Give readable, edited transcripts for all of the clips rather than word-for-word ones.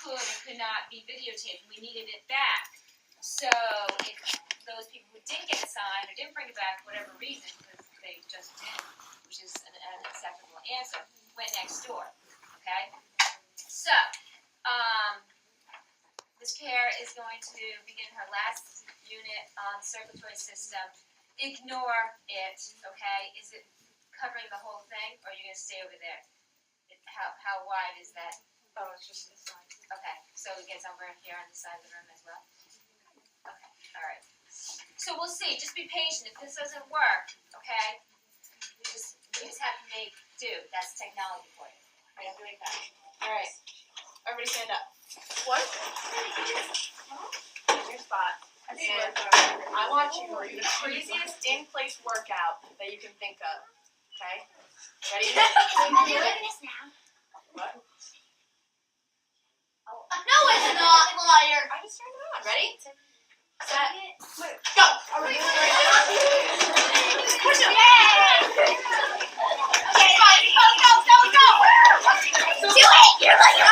could or could not be videotaped. We needed it back. So if those people who didn't get it signed or didn't bring it back for whatever reason, because they just didn't, which is an acceptable answer, went next door. Okay? So, Ms. Pear is going to begin her last unit on the circulatory system. Ignore it, okay? Is it covering the whole thing, or are you going to stay over there? How wide is that? Oh, it's just this side. Okay, so it gets over here on the side of the room as well? Okay, all right. So we'll see. Just be patient. If this doesn't work, okay, we just have to make do. That's technology for you. I have to make that. All right. Everybody stand up. What? Here's your spot. And I want you to do the craziest in-place workout that you can think of. Okay? Ready? What? No, it's not, liar. I just turned it on. Ready? Set. Go. Push it. Go. Do it. You're like a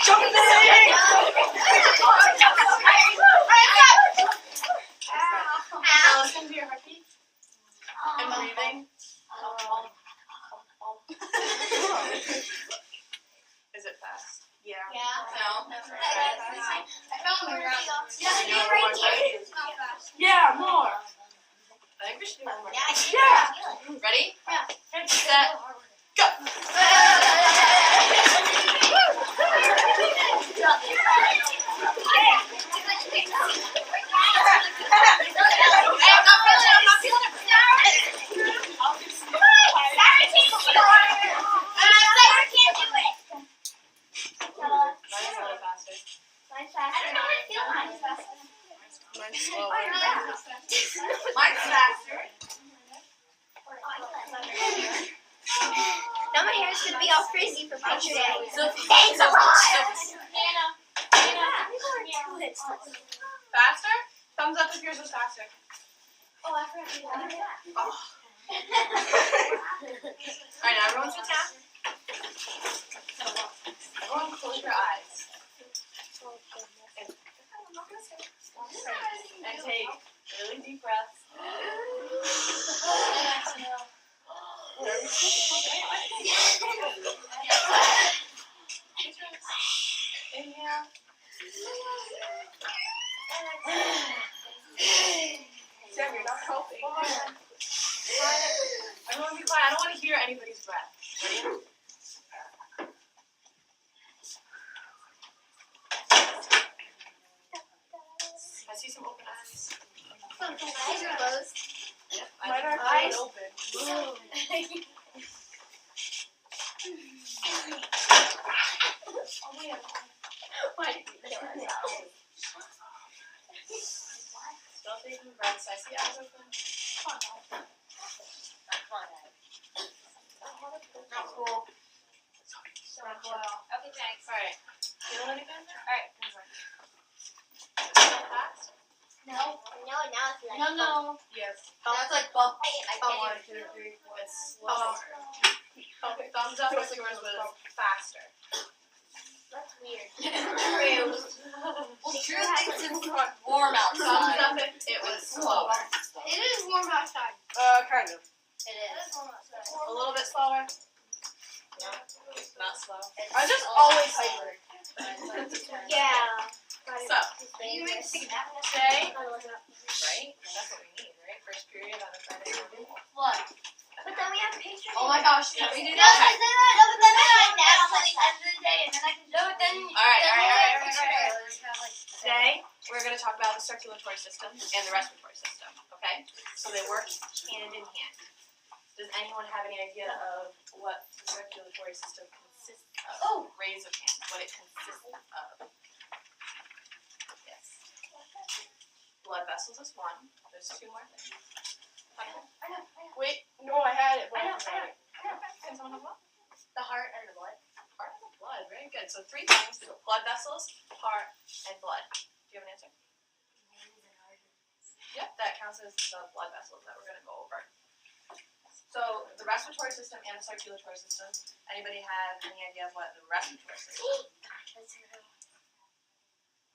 Jump in the thing. Now listen to your heartbeat and breathing. Is it fast? Yeah. No. Yeah, more. I think we should do one more. Yeah. Ready? Yeah. Set. Go. Mine's faster. Now my hair's gonna be all frizzy for picture day. Thanks a lot. Faster? Thumbs up if yours was faster. Oh, I forgot to do that. Oh. Alright, now everyone sit down. Everyone close your eyes. And take really deep breaths. Inhale. Sam, you're not helping. Everyone be quiet. I don't want to hear anybody's breath. Ready? I see some open eyes. Eyes are closed. Yep, Mine are eyes open. Why did you kill us? Still taking breaths. I see eyes open. Not cool. Okay, thanks. Alright. Feel anything? Alright. Still fast? No, now it's like No. Yes. That's like bump. One, two, three, four. It's slow. Okay, thumbs up if yours was faster. That's weird. True. Well, true things it's warm Thumbs outside. up if it was slower. It is warm outside. Kind of. It is warm outside. A little bit slower. No, not slow. I'm just always hyper. Yeah. So, You make stay. Right? Right? That's what we need, right? First period on a Friday morning. What? But then we have pastry. Oh my gosh, can we do No, that? but then I nap till the end of the day, and then I can. No, but then. Alright. Today, we're going to talk about the circulatory system and the respiratory system, okay? So they work hand in hand. Does anyone have any idea of what the circulatory system consists of? Oh, raise of hands, what it consists of. Yes. Blood vessels is one. There's two more things. I know. Wait, no, I had it. I know. Can someone have what? The heart and the blood. Heart and blood. Very good. So three things: blood vessels, heart, and blood. Do you have an answer? Yep, that counts is the blood vessels that we're going to go over. So the respiratory system and the circulatory system. Anybody have any idea of what the respiratory system is?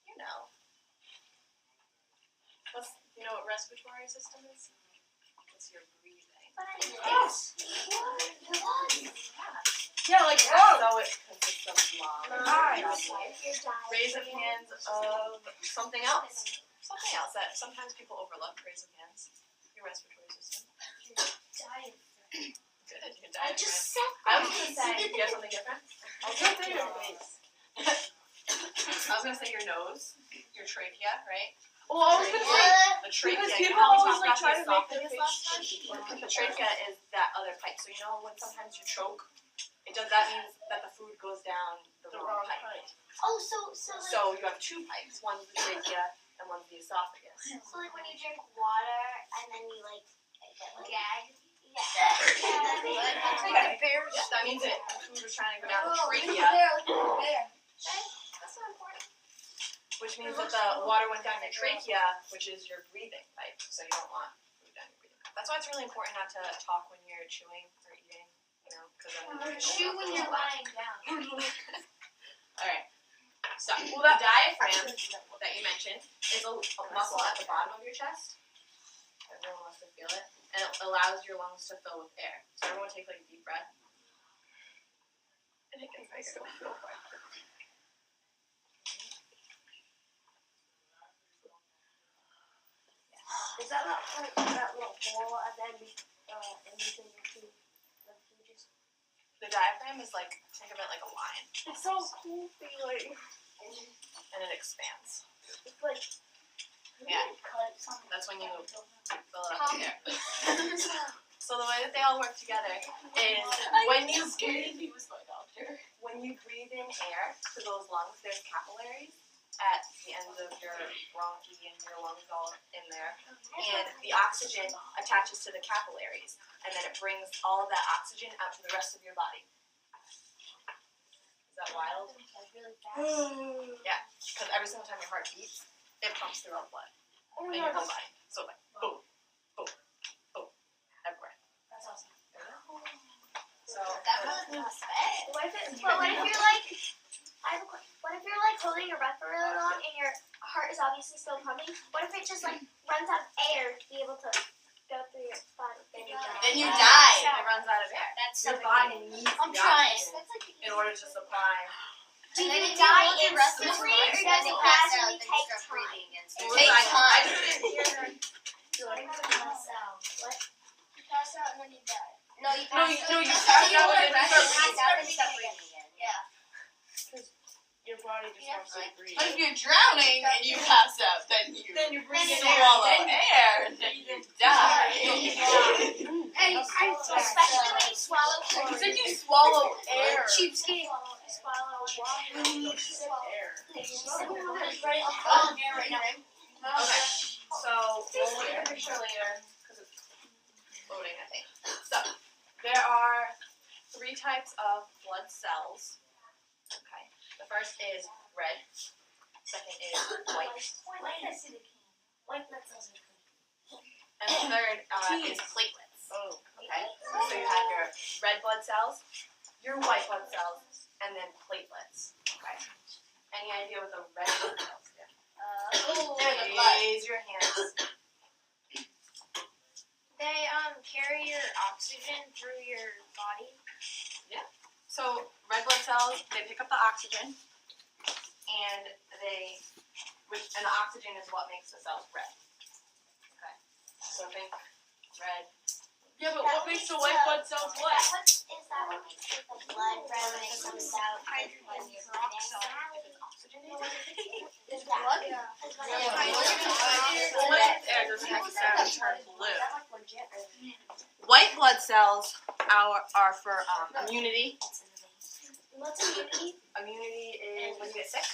You know. You know what respiratory system is? It's your breathing. Yes. Yeah, like so it consists of lungs. Nice. Raise of hands of something else. Something else that sometimes people overlook. Raise of hands. Your respiratory system. Good. Your I diaphragm. just said I was gonna say, do you have something different? I was gonna say your face. I was gonna say your nose, your trachea, right? Well, I was gonna say, The trachea. because You people know how we always like talked try about to the make their esophagus face last time? cheeky. The trachea is that other pipe. So you know when sometimes you choke, that means that the food goes down the wrong pipe. Oh, so like, So you have two pipes. One's the trachea and one's the esophagus. so like when you drink water and then you like gag. Yeah. That means that the food was trying to go down the trachea. That's not important. Which means that the water went down your trachea, which is your breathing pipe. So you don't want food down your breathing pipe. That's why it's really important not to talk when you're chewing or eating. You know, because Chew when you're lying down. All right. So the diaphragm that you mentioned is a muscle at the bottom of your chest. Everyone wants to feel it, and it allows your lungs to fill with air. So everyone take like a deep breath. And it gets bigger. Is that not like that little hole and then anything into the pages? The diaphragm is like, think of it like a line, It's so cool feeling. and it expands. It's like Yeah. cut something. That's when you fill it up with air. So the way that they all work together is when you breathe, He was my doctor. when you breathe in air to those lungs, there's capillaries at the ends of your bronchi and your lungs all in there. And the oxygen attaches to the capillaries, and then it brings all of that oxygen out to the rest of your body. Is that wild? Like really fast. Yeah, because every single time your heart beats, it pumps through all the blood Oh in your whole body. So like boom, boom, boom, everywhere. That's awesome. So That really feels bad. What if you're like, what if you're like holding your breath for really long and your heart is obviously still pumping? What if it just like runs out of air to be able to go through your body? Then you die. then you die. It runs out of air. That's Your body needs I'm the trying. oxygen in order to supply. Do And then you if you die hold your breath for instantly too or long, does it you'll pass out, gradually then you take start time? breathing again. So It it was takes like, time. I just didn't hear her. What? You pass out and then you die. No, you No, pass you out. pass out and then you start pass out and you start breathing again. Yeah. Your body just wants to breathe. But if you're drowning and you pass out, then you you breathe in swallow air. air and then you die. Especially when you swallow You chlorine. said you swallow air. Cheapskate. Swallow water. Air. Okay, so we'll look at the picture later because it's loading, I think. So there are 3 types of blood cells. Okay, the first is red. Second is white, and the third is platelets. Oh. Okay, so you have your red blood cells, your white blood cells, and then platelets. Okay, any idea what the red blood cells do? They're the blood. Raise your hands. They carry your oxygen through your body. So red blood cells, they pick up the oxygen, and and the oxygen is what makes the cells red. Okay, so think red. Yeah, but what makes the white blood cells What black? is that? What makes the blood red when it comes out when you're breathing? Is that blood? Air doesn't necessarily turn blue. White blood cells are for immunity. What's immunity? Immunity is when you get sick.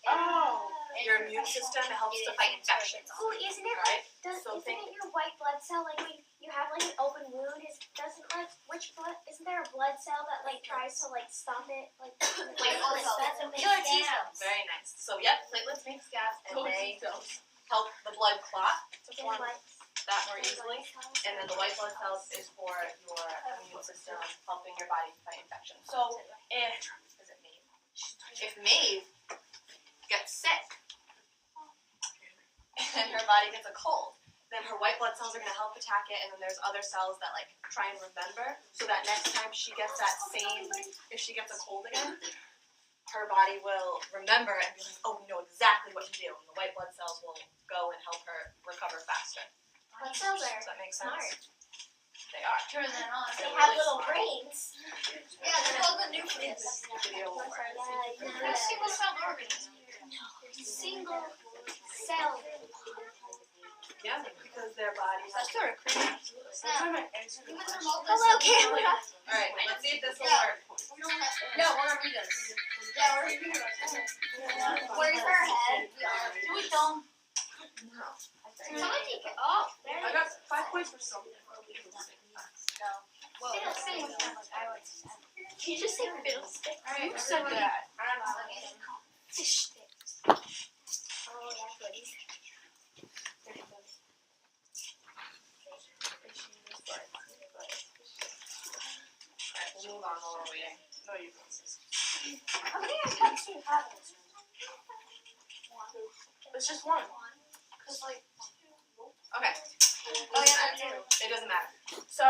Oh. Your immune system helps to fight infections. Oh, isn't it Right? like So isn't it your white blood cell like when you have like an open wound? Isn't there a blood cell that like tries to like stop it like White blood cells. Killer T cells. Very nice. So yep, platelets make scabs, and they help the blood clot to form White. that more easily. And then the white blood cells is for your immune system, helping your body fight infection. So if Maeve gets sick and her body gets a cold, then her white blood cells are going to help attack it, and then there's other cells that like try and remember, so that next time she gets that same, if she gets a cold again, her body will remember and be like, oh, we know exactly what to do, and the white blood cells will go and help her recover faster. Blood cells are Does that make sense? smart. They are. Turn that on. They have little brains. Yeah, they're called the nucleus. Video will work. They're single celled organisms. Single cell. Yeah, because their bodies. That's sort of creepy. Hello, camera. Alright, let's see if this will work. No, we're gonna read this. Yeah, we're gonna read this. Where's her head? Do it, Dom. No. Somebody take it. Oh, there I it got is. 5 points for something. Can you just say fiddlestick? Who said that? Fish sticks. Oh, that's what he said. Alright, we'll move on while we're waiting. No, you can. How many accounts do you have? It's just one. Okay. Oh, yeah, It doesn't matter. So,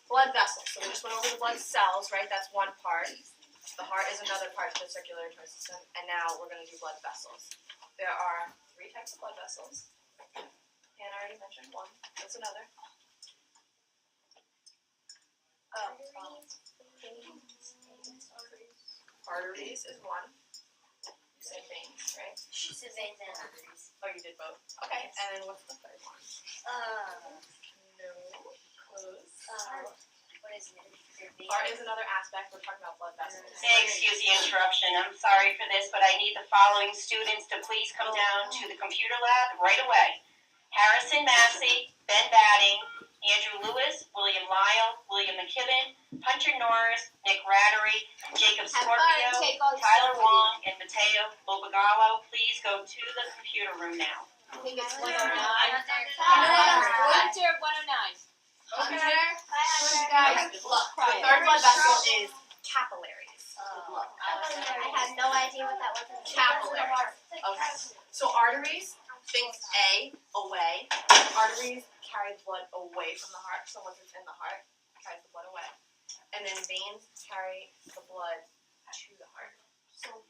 blood vessels. So we just went over the blood cells, right? That's one part. The heart is another part of the circulatory system. And now we're going to do blood vessels. There are 3 types of blood vessels. Hannah already mentioned one. What's another? Arteries is one. You said veins, right? She said veins and arteries. Oh, you did both. Okay. And then what's the third one? No. Close. What is it? Heart is another aspect. We're talking about blood vessels. Excuse the interruption. I'm sorry for this, but I need the following students to please come down to the computer lab right away. Harrison Massey, Ben Batting, Andrew Lewis, William Lyle, William McKibben, Hunter Norris, Nick Rattery, Jacob Scorpio, Tyler Wong, and Mateo Lobagallo. Please go to the computer room now. I think it's 109. Hunter. Hunter 109. Okay. Guys, The third blood vessel is capillaries. I had no idea what that was. Capillaries. Okay. So arteries, think A, away. Arteries carry the blood away from the heart. So once it's in the heart, it carries the blood away. And then veins carry the blood to the heart. That one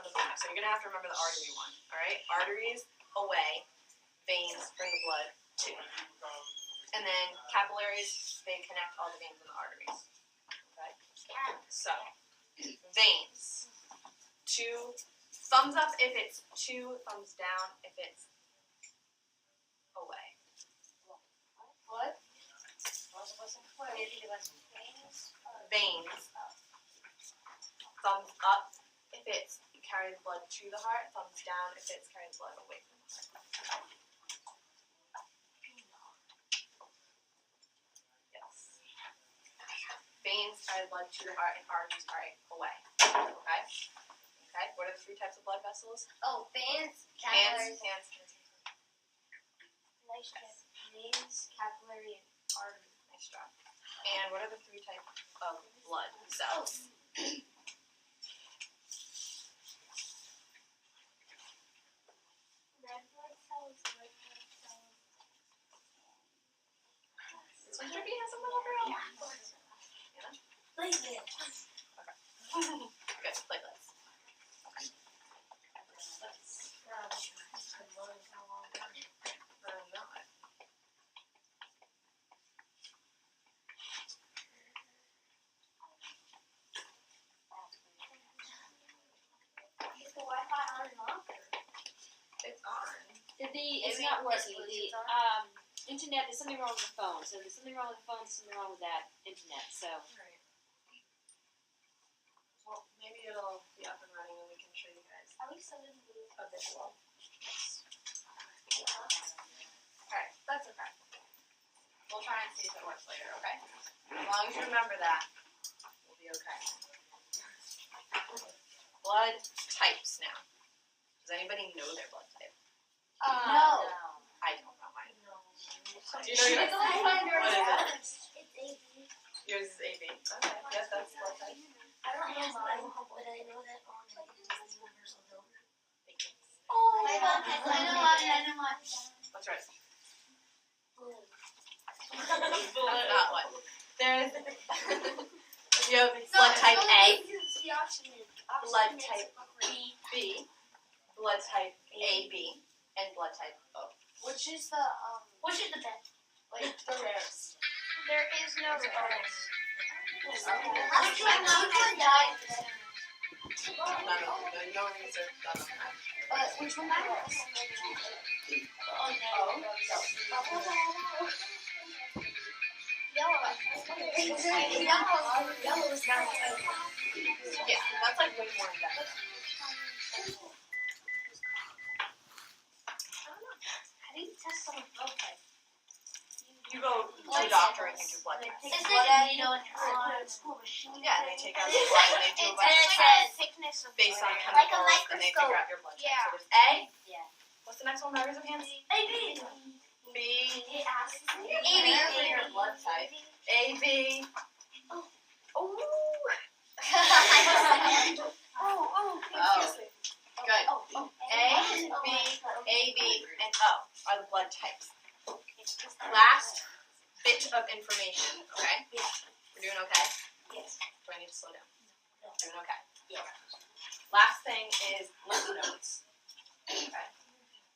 doesn't matter. So you're going to have to remember the artery one. Alright? Arteries, away. Veins bring the blood to. And then capillaries, they connect all the veins in the arteries. Okay? So, veins. 2 thumbs up if it's 2, thumbs down if it's away. What? Veins. Thumbs up if it's carrying blood to the heart, thumbs down if it's carrying blood away from the heart. Yes. Veins carry blood to the heart and arteries carry away. Okay? Okay, what are the 3 types of blood vessels? Oh, veins, Hands, capillaries. hands. Nice job. Veins, capillary, and artery. Nice job. And what are the 3 types of blood cells? Red blood cells, white blood cells. This one should be has a little girl. Platelets. Good, platelets. Not. Is the Wi-Fi on and off? It's on. It's not working. The internet, there's something wrong with the phone. So there's something wrong with the phone, there's something wrong with that internet. So Right. Well, maybe it'll be up and running and we can show you guys At least I didn't lose. a visual. Alright, that's okay. We'll try and see if it works later, okay? As long as you remember that, we'll be okay. Blood types now. Does anybody know their blood type? No. I don't know mine. Do you know your what is it? It's AB. Yours is AB. Okay, yes, that's blood type. I don't know mine, but I know that on Oh, I know one. What's yours? Blue. Not one. There's you have blood type A, blood type B, blood type AB, and blood type O. Which is the best? Like the rarest. There is no reverse. Which one died? None of them. No research done on that. But which one died? Oh no. Yellow. Yellow is not Yeah, that's like way more in depth. How do you test someone's blood type? You go to a doctor and you do blood tests. Is it needle in your arm? Yeah, and they take out the blood and they do a bunch of It tests says thickness of based on blood. Like a chemicals and they figure microscope. out your blood type. Yeah. So there's A. Yeah. What's the next one? By raise of hands? AB. B. It asks me. Apparently your blood type. A, B. Oh. Oh. Oh. Good. A, B, AB, and O are the blood types. Last bit of information, okay? We're doing okay? Yes. Do I need to slow down? Doing okay? Yeah. Last thing is lymph nodes. Okay.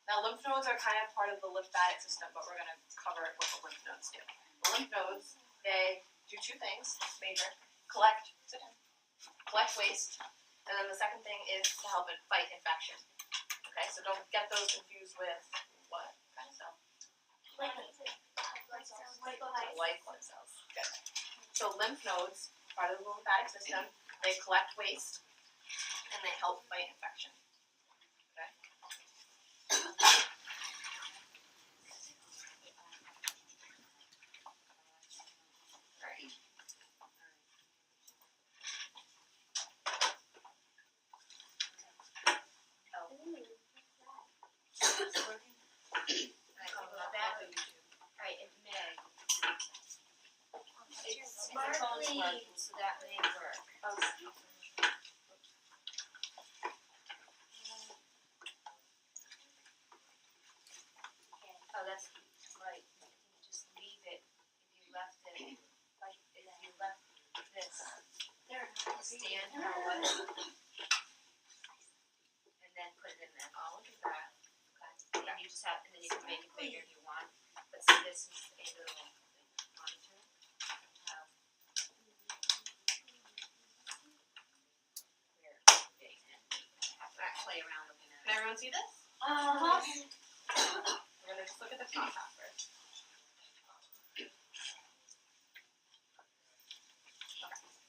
Now lymph nodes are kind of part of the lymphatic system, but we're going to cover what the lymph nodes do. The lymph nodes, they do two things, major. Collect waste, and then the second thing is to help it fight infection. Okay, so don't get those confused with what kind of cell? White blood cells. Good. So lymph nodes, part of the lymphatic system, they collect waste and they help fight infection. Okay. Alright. Right, it may. It's phone's working, so that may work. Oh, that's right. You just leave it if you left it, like if you left this stand how it was, and then put it in there. Oh, look at that. Okay. And you just have, and then you can make it bigger if you want. But see, this is a little monitor. Where big and have to play around looking at it. Can everyone see this? Uh-huh. We're gonna just look at the top half first.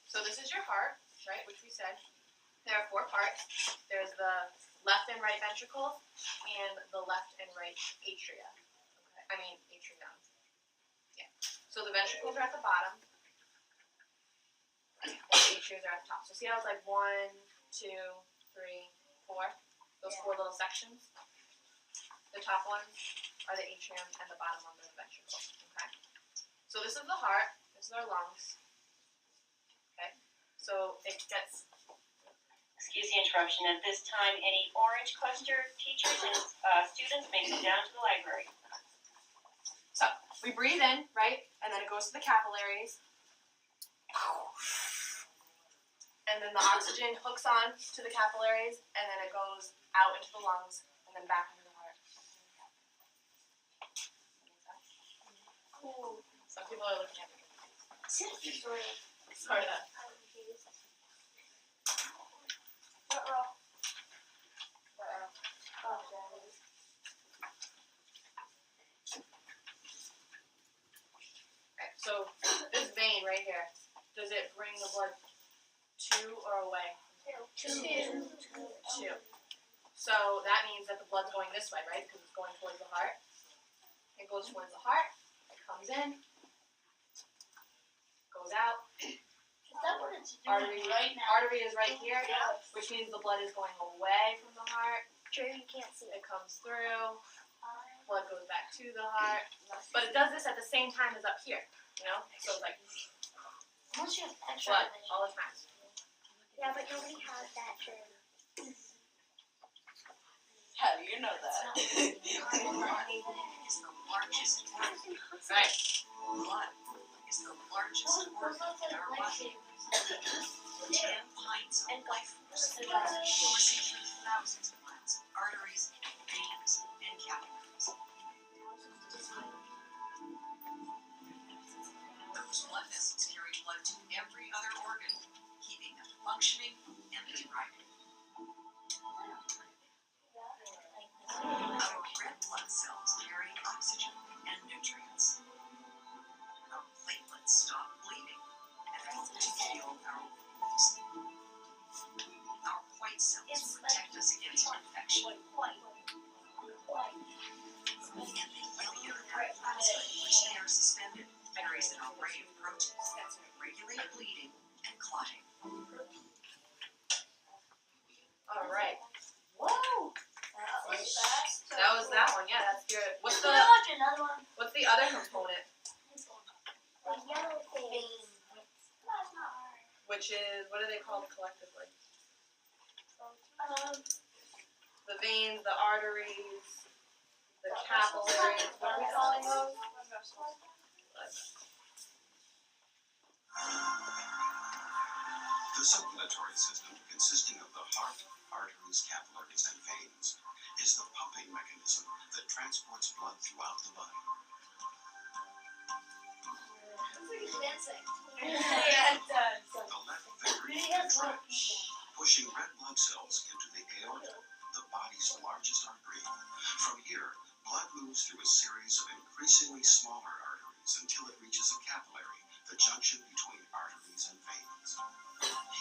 So this is your heart, right, which we said. There are 4 parts. There's the left and right ventricles and the left and right atria. Okay. I mean atrium. Yeah. So the ventricles are at the bottom. And the atriums are at the top. So see how it's like 1, 2, 3, 4? Those 4 little sections. The top ones are the atrium and the bottom ones are the ventricle. Okay. So this is the heart. This is our lungs. Okay. So it gets. Excuse the interruption. At this time, any orange cluster teachers and students may come down to the library. So we breathe in, right, and then it goes to the capillaries, and then the oxygen hooks on to the capillaries, and then it goes out into the lungs, and then back into the heart. Some people are looking at me. Sorry that. Okay, so this vein right here, does it bring the blood to or away? To. So that means that the blood's going this way, right? Because it's going towards the heart. It goes towards the heart. It comes in. Goes out. Is that what it's Artery, doing right now? artery is right here, which means the blood is going away from the heart. Sure, you can't see it. It comes through. blood goes back to the heart. But it does this at the same time as up here, you know? So it's like Unless you have extra blood vision. all the time. Yeah, but nobody has that germ. How do you know that? is the largest organ. Right. Blood is the largest organ in our body. 10 pints of life force coursing through thousands of glands, arteries, veins, and capillaries. Those blood vessels carry blood to every other organ, keeping them functioning and thriving. Our red blood cells carry oxygen and nutrients. Our platelets stop bleeding and help to heal our wounds. Our white cells protect us against infection. And the yellow fatty acids, which they are suspended, varies an array of proteins that regulate bleeding and clotting. All right. Whoa! That was that one. Yeah, that's good. What's the Another one. What's the other component? The yellow thing. Which is, what are they called collectively? The veins, the arteries, the capillaries. What are we calling those? The circulatory system, consisting of the heart, arteries, capillaries, and veins, is the pumping mechanism that transports blood throughout the body. Yeah, it does. The left ventricle contracts, pushing red blood cells into the aorta, the body's largest artery. From here, blood moves through a series of increasingly smaller arteries until it reaches a capillary, the junction between arteries and veins.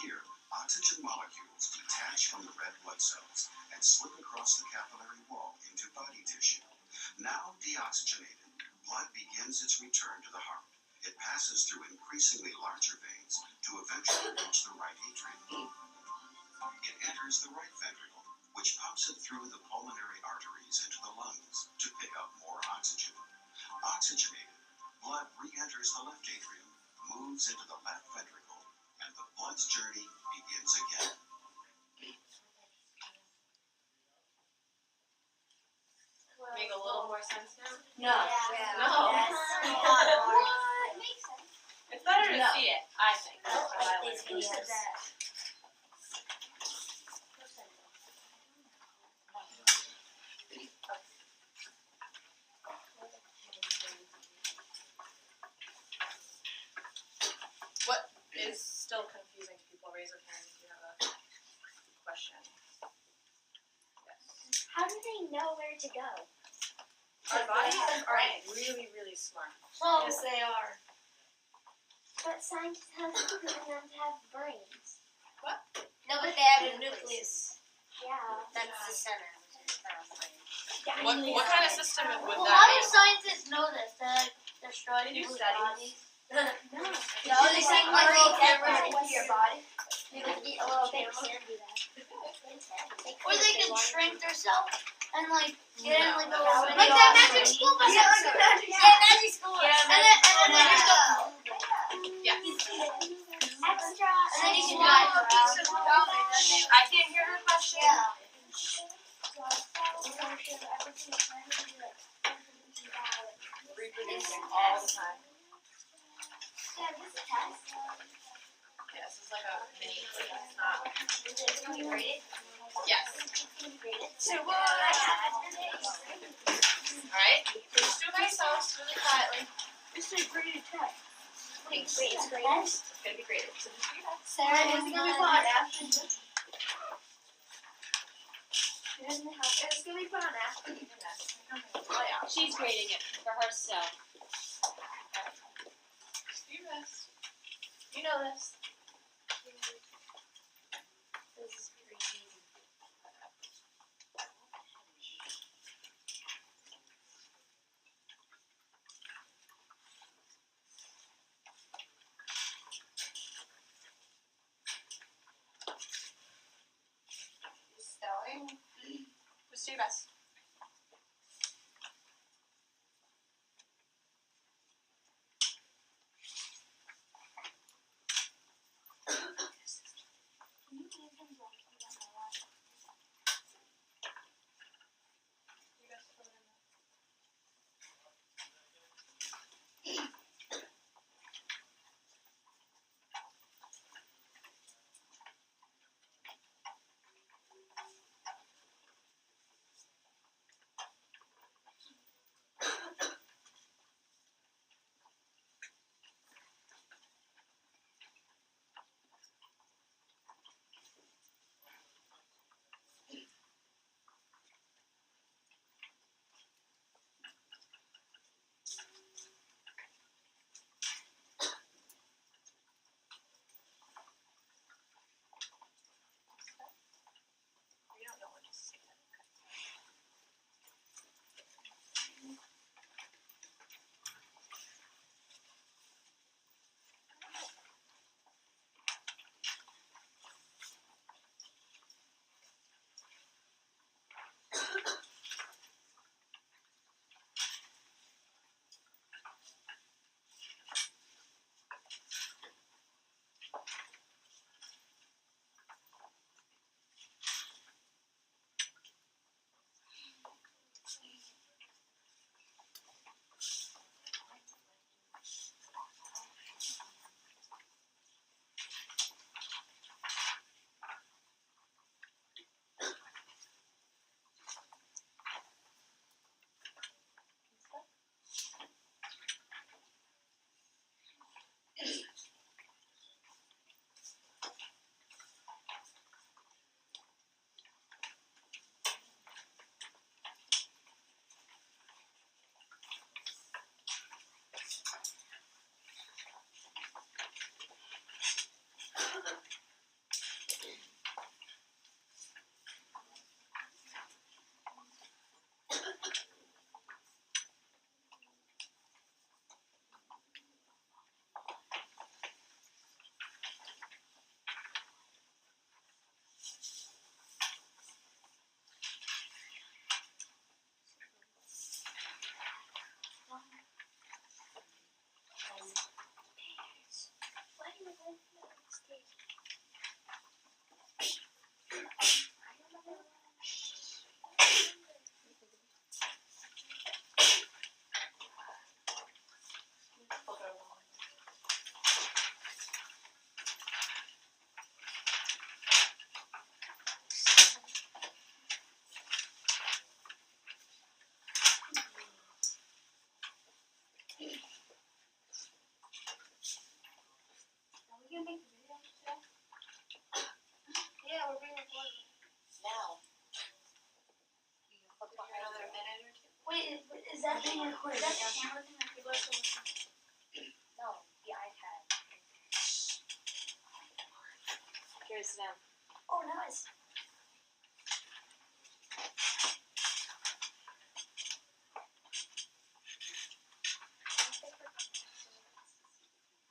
Here, oxygen molecules detach from the red blood cells and slip across the capillary wall into body tissue. Now deoxygenated, blood begins its return to the heart. It passes through increasingly larger veins to eventually reach the right atrium. It enters the right ventricle, which pumps it through the pulmonary arteries into the lungs to pick up more oxygen. Oxygenated, blood re-enters the left atrium, moves into the left ventricle, and the blood's journey begins again. Make a little more sense now? No. No. What? Makes sense. It's better to No. see it, I think. I That's what I like like. these videos. What is still confusing to people? Raise your hand if you have a question. Yes. How do they know where to go? Our bodies are really, really smart. Well, they are. but scientists have proven them to have brains. No, but they have a nucleus. Yeah. That's the center. What kind of system would Well, that how be? do scientists know this? They destroy They do people's studies. bodies. No. No, they say Like brain cameras cameras into your body. They can get a little They camera. can do that. Or they can shrink themselves and like get in like a No. little Like video that on magic screen. school bus Yeah, episode. Yeah, magic school. Yeah, and then they just go. Yes. Extra. And then you can drive around. I can't hear her question. Yeah. Reproducing all the time. Yeah, this test. Yeah, this is like a mini quiz. It's not. Can you rate it? Yes. Can you rate it? So what? Alright. Please do myself really quietly. This is a graded test. Wait, Wait, it's graded? It's gonna be graded. So just do that. Sarah It's is gonna be not. put on after. It's gonna be put on after. Oh yeah. She's grading it for herself. Just do this. You know this. This is pretty easy. Spelling. Just do your best. People are still listening. No, the iPad. Curious now. Oh, nice.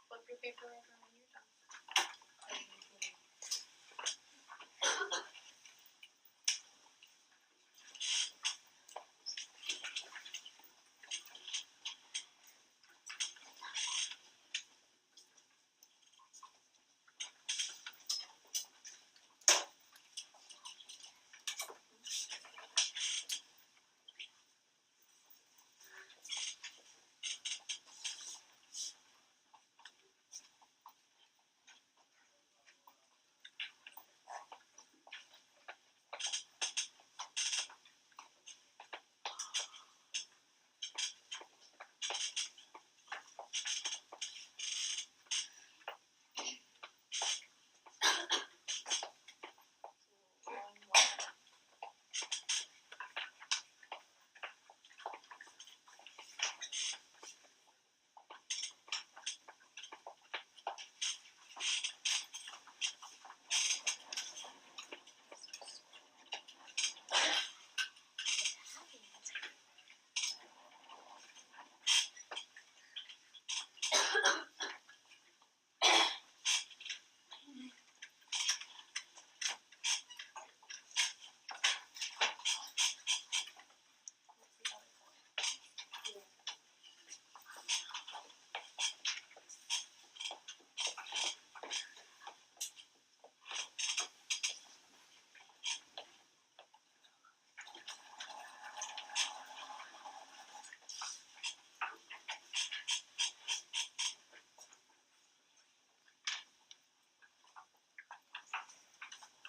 Flip your paper over when you're done.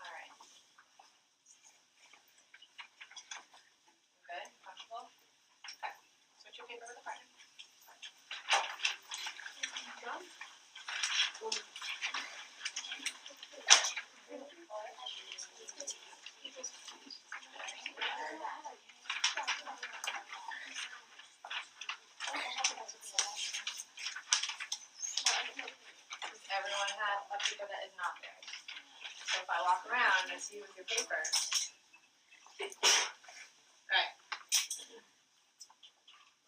Alright. Good? Comfortable? Okay. Switch your paper with the partner. Everyone has a paper that is not theirs. So if I walk around and see you with your paper. Alright.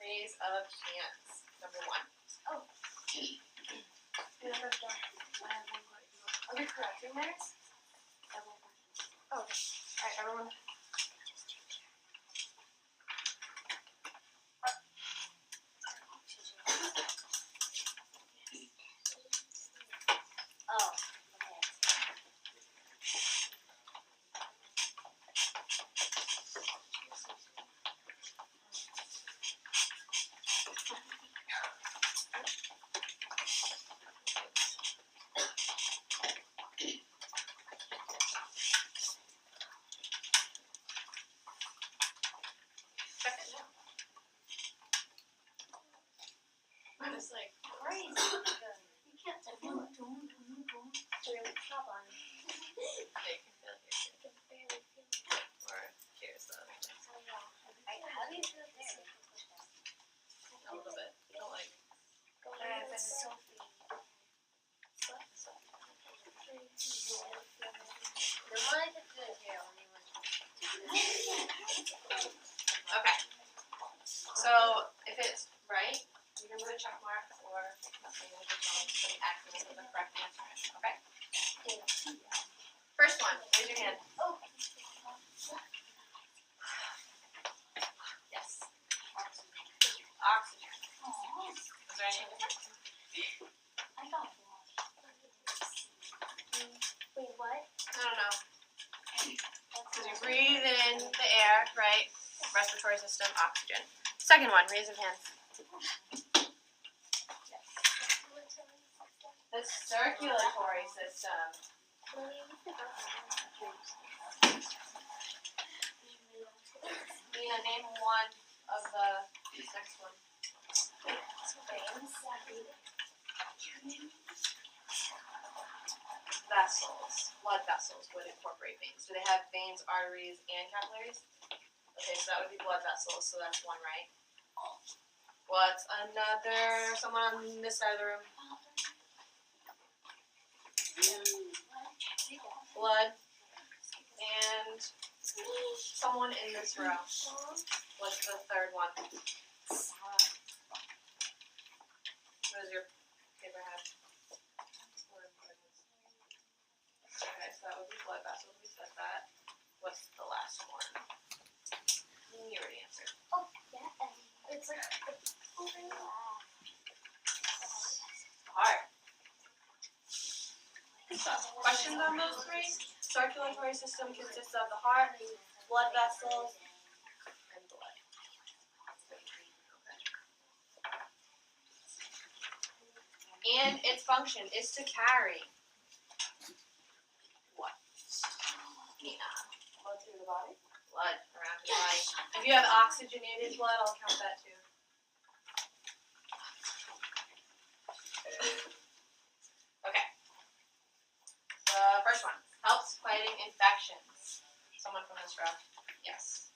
Raise of hands. Number 1. Oh. Are we correcting theirs? Oh, okay. Alright, everyone. Oh. Check it now. Mine is like Crazy. You can't feel it. Really chop on it. they can feel here too. You can barely feel it. Or here's the other thing. How do you feel it there? A little bit. Don't like Okay. So if it's right, you can put a check mark or nothing. If it's wrong, put an X next to the correct answer. Okay? First one, raise your hand. Yes. Oxygen. Is there anything different? I got Wait, what? I don't know. Because you breathe in the air, right? Respiratory system, oxygen. Second one, raise of hands. The circulatory system. Nina, name one of the next one. Vessels. Blood vessels would incorporate veins. Do they have veins, arteries, and capillaries? Okay, so that would be blood vessels, so that's one right. What's another? Someone on this side of the room. Blood. And someone in this row. What's the third one? What does your paper have? Okay, so that would be blood vessels. We said that. What's the last one? You already answered. Oh, yeah. It's like Heart. So, questions on those three? Circulatory system consists of the heart, blood vessels, and blood. And its function is to carry what? Yeah. Blood through the body? Blood around your body. If you have oxygenated blood, I'll count that too. Okay. The first one. Helps fighting infections. Someone from this row. Yes.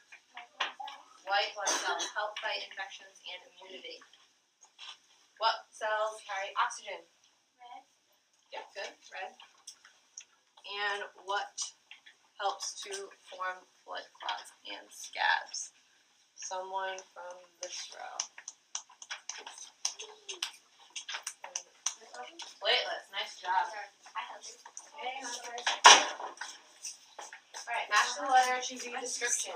White blood cells help fight infections and immunity. What cells carry oxygen? red. Yeah, good. Red. And what helps to form blood clots and scabs? Someone from this row. Platelets. Nice job. Alright, match the letter to the description.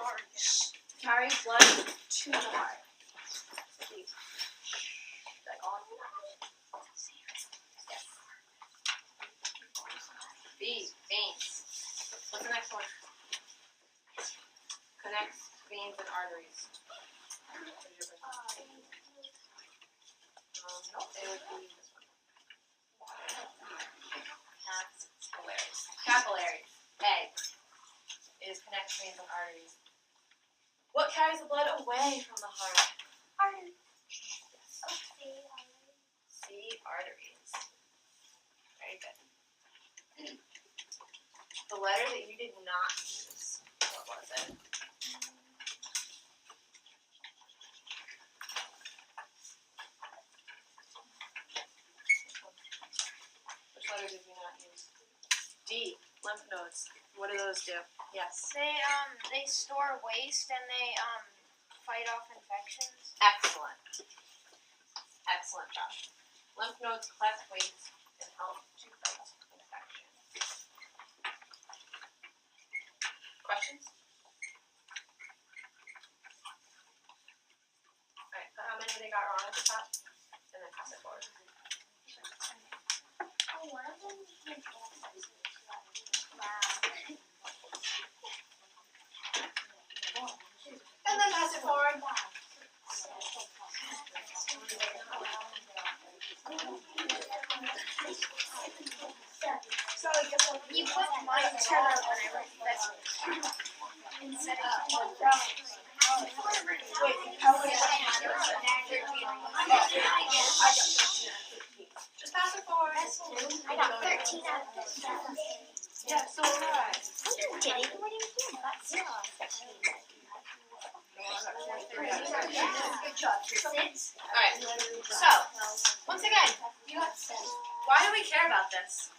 Carry blood to the heart. B, veins. What's the next one? Connects veins and arteries. Nope, it would be this one. Capillaries. Capillaries. A is connects veins and arteries. What carries the blood away from the heart? Arteries. C, arteries. Very good. The letter that you did not use, what was it? Which letter did we not use? D, lymph nodes. What do those do? Yes. They store waste and they fight off infections. Excellent. Excellent job. Lymph nodes collect waste and help to fight infection. Questions? Alright, put how many they got wrong at the top, and then pass it forward. Oh, one of them is And then pass it forward. You put my turn on when I wrote this instead of Wait, how many? Just pass it forward. I got 13 out of 15. Yeah, so alright. No, you didn't. You weren't even here. That's 0 out of 15. Good job. 6. Alright, so, once again, You got 7. why do we care about this?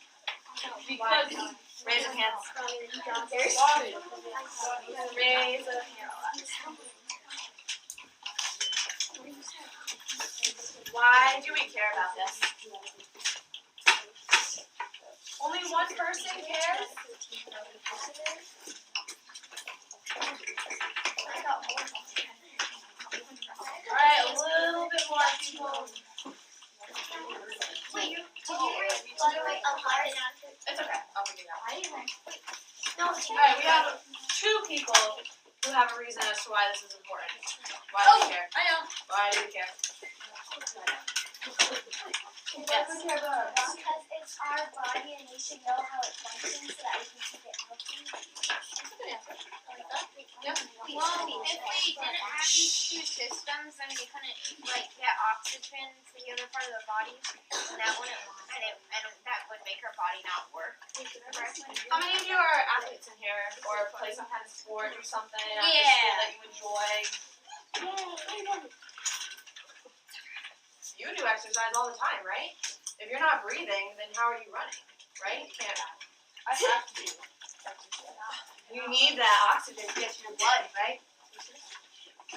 Because, raise your hands. Raise a hand. Why do we care about this? Only one person cares? Alright, a little bit more people. Wait, did you read blood away a heart? It's okay, I'll figure it out. No, Alright, we have 2 people who have a reason as to why this is important. Why do we care? I know. Why do we care? Yes. Because it's our body and we should know how it functions so that we can keep it healthy. Yep. Well, if we didn't have these two systems, then we couldn't get oxygen to the other part of the body, and that wouldn't, and that would make our body not work correctly. How many of you are athletes in here or play some kind of sport or something after Yeah. school that you enjoy? You do exercise all the time, right? If you're not breathing, then how are you running, right? You can't. I have to do. You need that oxygen to get to your blood, right?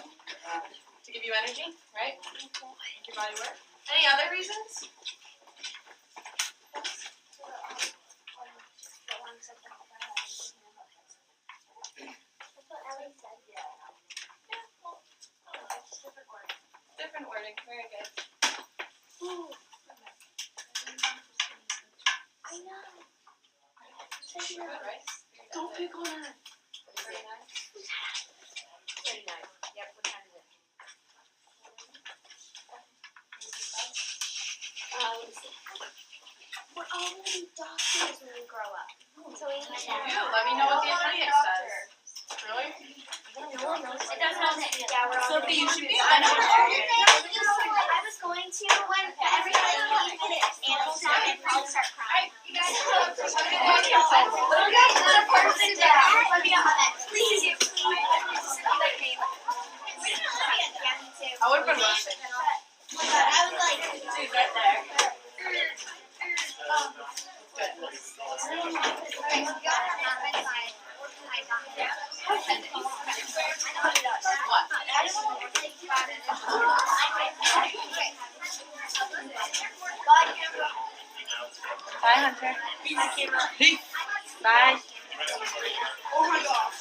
To give you energy, right? Make your body work. Any other reasons? Different wording. Very good. I know. Good, right? Don't pick on her. 39. 39. Yep, what time is it? Let me see. We're all gonna be doctors when we grow up. So we need to. Let me know what the appendix says. Really? No one knows. It doesn't have to. Yeah, we're all. Sophie, you should be I on was going to when everybody animals out and probably start crying. You guys have to sit down. Let me on that. Please, you. I would have been rushing. I was like, Dude, right there. Bye, Hunter. Bye. Oh my god.